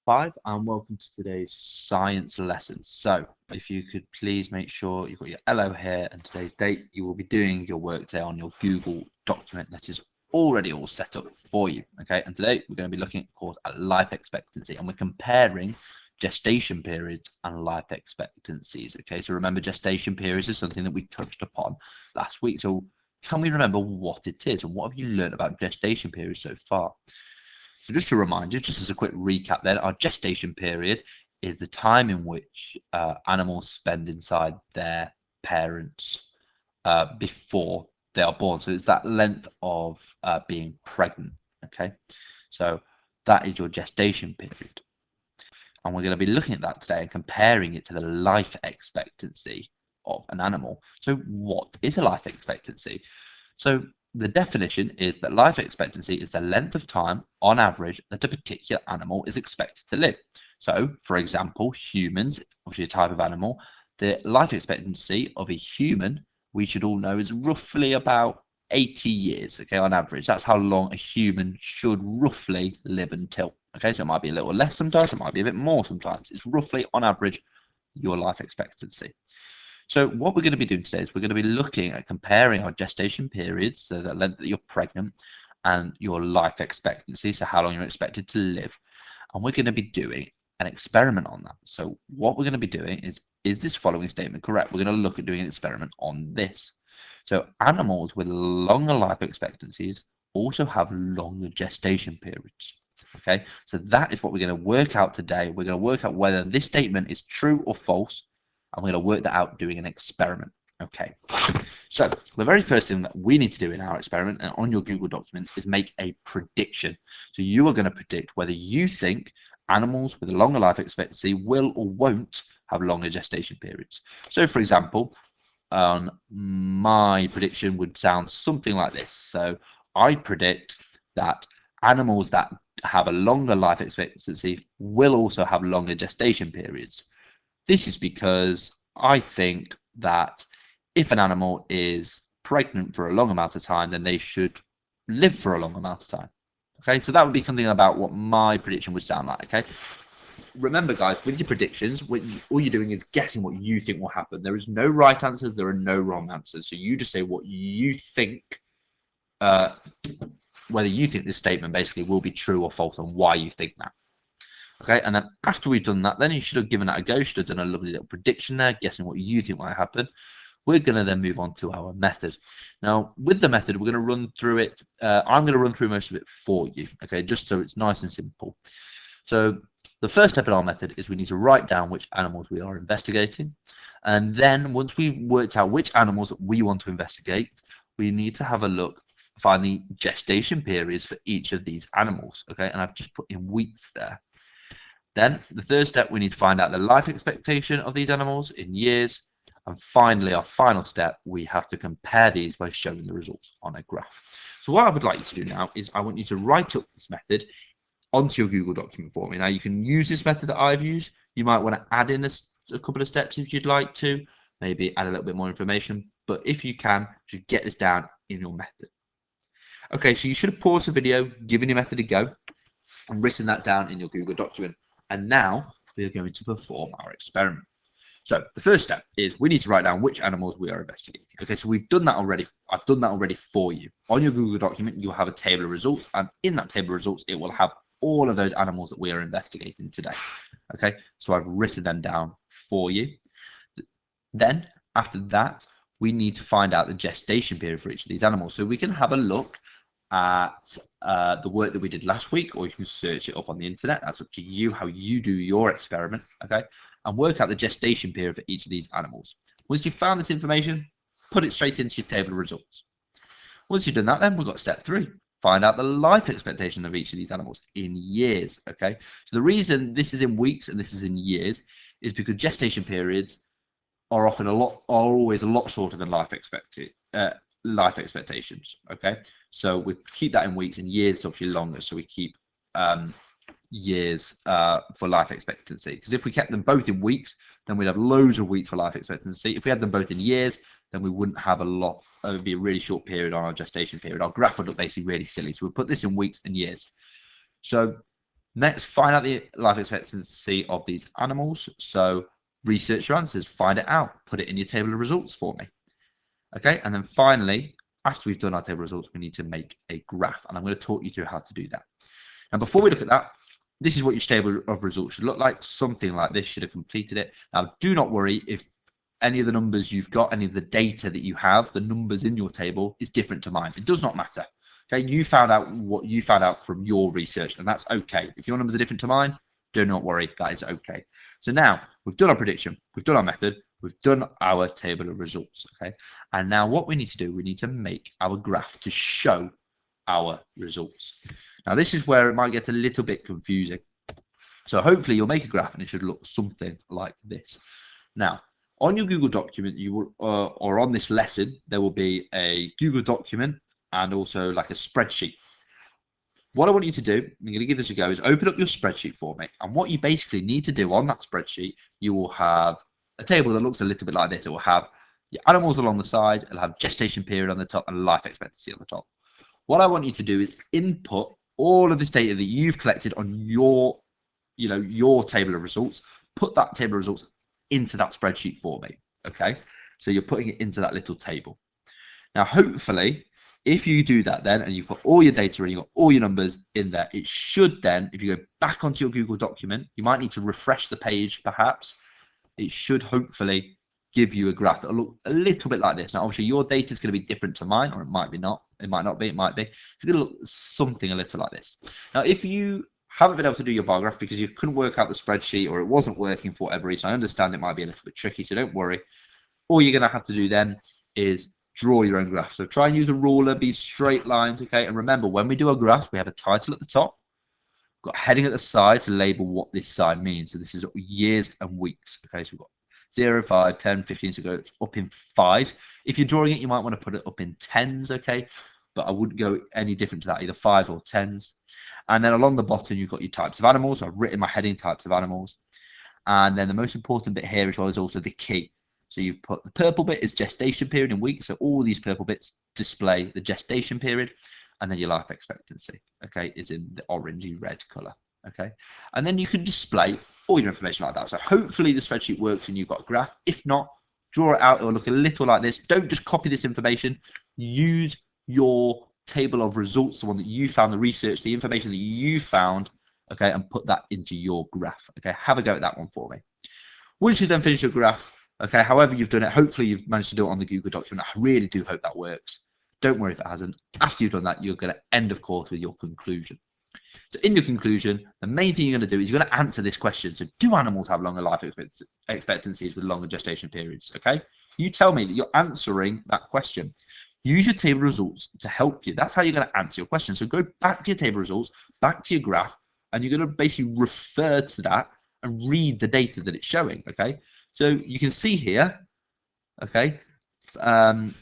5 and welcome to today's science lesson. So if you could please make sure you've got your LO here and today's date, you will be doing your work today on your Google document that is already all set up for you. Okay, and today we're going to be looking, of course, at life expectancy, and we're comparing gestation periods and life expectancies. Okay, so remember, gestation periods is something that we touched upon last week. So can we remember what it is and what have you learned about gestation periods so far? So just to remind you, just as a quick recap then, our gestation period is the time in which animals spend inside their parents before they are born. So it's that length of being pregnant, okay? So that is your gestation period. And we're going to be looking at that today and comparing it to the life expectancy of an animal. So what is a life expectancy? So the definition is that life expectancy is the length of time, on average, that a particular animal is expected to live. So, for example, humans, obviously a type of animal, the life expectancy of a human, we should all know, is roughly about 80 years, okay, on average. That's how long a human should roughly live until. Okay, so it might be a little less sometimes, it might be a bit more sometimes. It's roughly, on average, your life expectancy. So what we're going to be doing today is we're going to be looking at comparing our gestation periods, so the length that you're pregnant, and your life expectancy, so how long you're expected to live. And we're going to be doing an experiment on that. So what we're going to be doing is this following statement correct? We're going to look at doing an experiment on this. So animals with longer life expectancies also have longer gestation periods. Okay, so that is what we're going to work out today. We're going to work out whether this statement is true or false, and we're going to work that out doing an experiment. Okay, so the very first thing that we need to do in our experiment and on your Google documents is make a prediction. So you are going to predict whether you think animals with a longer life expectancy will or won't have longer gestation periods. So for example, my prediction would sound something like this. So I predict that animals that have a longer life expectancy will also have longer gestation periods. This is because I think that if an animal is pregnant for a long amount of time, then they should live for a long amount of time. Okay, so that would be something about what my prediction would sound like. Okay, remember, guys, with your predictions, all you're doing is guessing what you think will happen. There is no right answers, there are no wrong answers. So you just say what you think, whether you think this statement basically will be true or false and why you think that. Okay, and then after we've done that, then you should have given that a go. You should have done a lovely little prediction there, guessing what you think might happen. We're going to then move on to our method. Now, with the method, we're going to run through it. I'm going to run through most of it for you, okay, just so it's nice and simple. So the first step in our method is we need to write down which animals we are investigating. And then once we've worked out which animals that we want to investigate, we need to have a look, find the gestation periods for each of these animals, okay? And I've just put in weeks there. Then the third step, we need to find out the life expectation of these animals in years. And finally, our final step, we have to compare these by showing the results on a graph. So what I would like you to do now is I want you to write up this method onto your Google document for me. Now you can use this method that I've used. You might want to add in a couple of steps if you'd like to, maybe add a little bit more information. But if you can, you should get this down in your method. Okay, so you should have paused the video, given your method a go, and written that down in your Google document. And now we are going to perform our experiment. So the first step is we need to write down which animals we are investigating. Okay, so we've done that already. I've done that already for you. On your Google document, you'll have a table of results, and in that table of results, it will have all of those animals that we are investigating today. Okay, so I've written them down for you. Then after that, we need to find out the gestation period for each of these animals. So we can have a look at the work that we did last week, or you can search it up on the internet. That's up to you how you do your experiment, okay? And work out the gestation period for each of these animals. Once you've found this information, put it straight into your table of results. Once you've done that, then we've got step 3. Find out the life expectation of each of these animals in years, okay? So the reason this is in weeks and this is in years is because gestation periods are always a lot shorter than life expectations, okay? So we keep that in weeks, and years obviously longer, so we keep years for life expectancy, because if we kept them both in weeks, then we'd have loads of weeks for life expectancy. If we had them both in years, then we wouldn't have a lot. It would be a really short period on our gestation period. Our graph would look basically really silly. So we'll put this in weeks and years. So Next, find out the life expectancy of these animals. So research your answers, find it out, put it in your table of results for me. Okay, and then finally, after we've done our table of results, we need to make a graph, and I'm going to talk you through how to do that. Now, before we look at that, this is what your table of results should look like. Something like this should have completed it. Now, do not worry if any of the numbers you've got, any of the data that you have, the numbers in your table is different to mine. It does not matter. Okay, you found out what you found out from your research, and that's okay. If your numbers are different to mine, do not worry, that is okay. So now we've done our prediction, we've done our method, we've done our table of results, okay? And now what we need to do, we need to make our graph to show our results. Now this is where it might get a little bit confusing. So hopefully you'll make a graph and it should look something like this. Now, on your Google document, you will, or on this lesson, there will be a Google document and also like a spreadsheet. What I want you to do, I'm going to give this a go, is open up your spreadsheet for me. And what you basically need to do on that spreadsheet, you will have a table that looks a little bit like this. It will have your animals along the side, it'll have gestation period on the top and life expectancy on the top. What I want you to do is input all of this data that you've collected on your, your table of results, put that table of results into that spreadsheet for me, okay? So you're putting it into that little table. Now, hopefully, if you do that then, and you've got all your data and you've got all your numbers in there, it should then, if you go back onto your Google document, you might need to refresh the page perhaps. It should hopefully give you a graph that'll look a little bit like this. Now, obviously, your data is going to be different to mine, or it might be not. It might not be. It might be. It's going to look something a little like this. Now, if you haven't been able to do your bar graph because you couldn't work out the spreadsheet or it wasn't working for whatever reason, I understand it might be a little bit tricky, so don't worry. All you're going to have to do then is draw your own graph. So try and use a ruler, be straight lines, okay? And remember, when we do a graph, we have a title at the top, got a heading at the side to label what this side means. So this is years and weeks, okay? So we've got 0, 5, 10, 15, so go up in 5. If you're drawing it, you might want to put it up in 10s, okay? But I wouldn't go any different to that, either 5 or 10s. And then along the bottom, you've got your types of animals. So I've written my heading, types of animals. And then the most important bit here as well is also the key. So you've put the purple bit is gestation period in weeks. So all these purple bits display the gestation period. And then your life expectancy, okay, is in the orangey red color, okay? And then you can display all your information like that. So hopefully the spreadsheet works and you've got a graph. If not, draw it out. It will look a little like this. Don't just copy this information. Use your table of results, the one that you found, the research, the information that you found, okay, and put that into your graph, okay? Have a go at that one for me. Once you then finish your graph, okay, however you've done it, hopefully you've managed to do it on the Google document. I really do hope that works. Don't worry if it hasn't. After you've done that, you're going to end, of course, with your conclusion. So in your conclusion, the main thing you're going to do is you're going to answer this question. So do animals have longer life expectancies with longer gestation periods, okay? You tell me that you're answering that question. Use your table results to help you. That's how you're going to answer your question. So go back to your table results, back to your graph, and you're going to basically refer to that and read the data that it's showing, okay? So you can see here, okay, the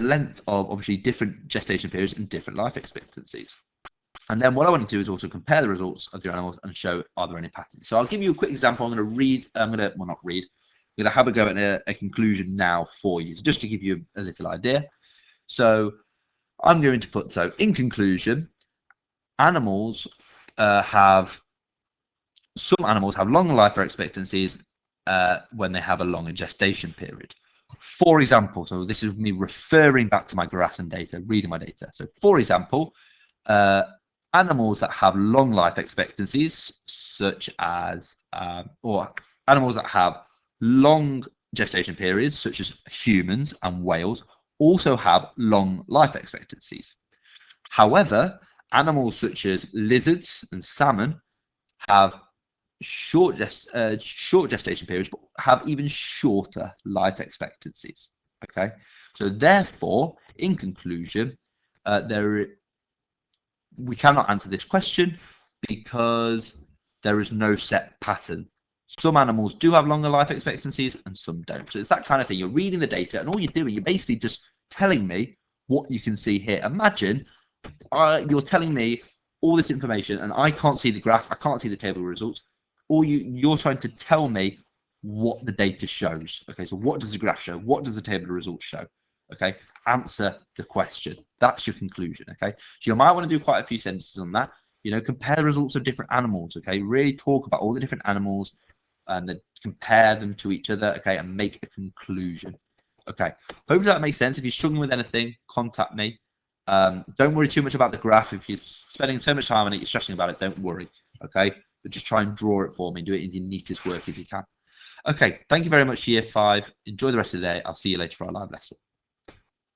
length of obviously different gestation periods and different life expectancies. And then what I want to do is also compare the results of your animals and show are there any patterns. So I'll give you a quick example. I'm going to have a go at a conclusion now for you, so just to give you a little idea. So I'm going to put, so in conclusion, animals some animals have longer life expectancies when they have a longer gestation period. For example, so this is me referring back to my graphs and data, reading my data. So for example, animals that have long life expectancies, such as, or animals that have long gestation periods, such as humans and whales, also have long life expectancies. However, animals such as lizards and salmon have short gestation periods, but have even shorter life expectancies. Okay, so therefore, in conclusion, we cannot answer this question because there is no set pattern. Some animals do have longer life expectancies and some don't. So it's that kind of thing. You're reading the data and all you're doing, you're basically just telling me what you can see here. Imagine you're telling me all this information and I can't see the graph, I can't see the table of results. Or you're trying to tell me what the data shows. Okay, so what does the graph show? What does the table of results show? Okay, answer the question. That's your conclusion. Okay, so you might want to do quite a few sentences on that. You know, compare the results of different animals, okay? Really talk about all the different animals and then compare them to each other, okay, and make a conclusion. Okay, hopefully that makes sense. If you're struggling with anything, contact me. Don't worry too much about the graph. If you're spending so much time on it, you're stressing about it, don't worry, okay? But just try and draw it for me. Do it in your neatest work if you can. Okay, thank you very much, Year 5. Enjoy the rest of the day. I'll see you later for our live lesson.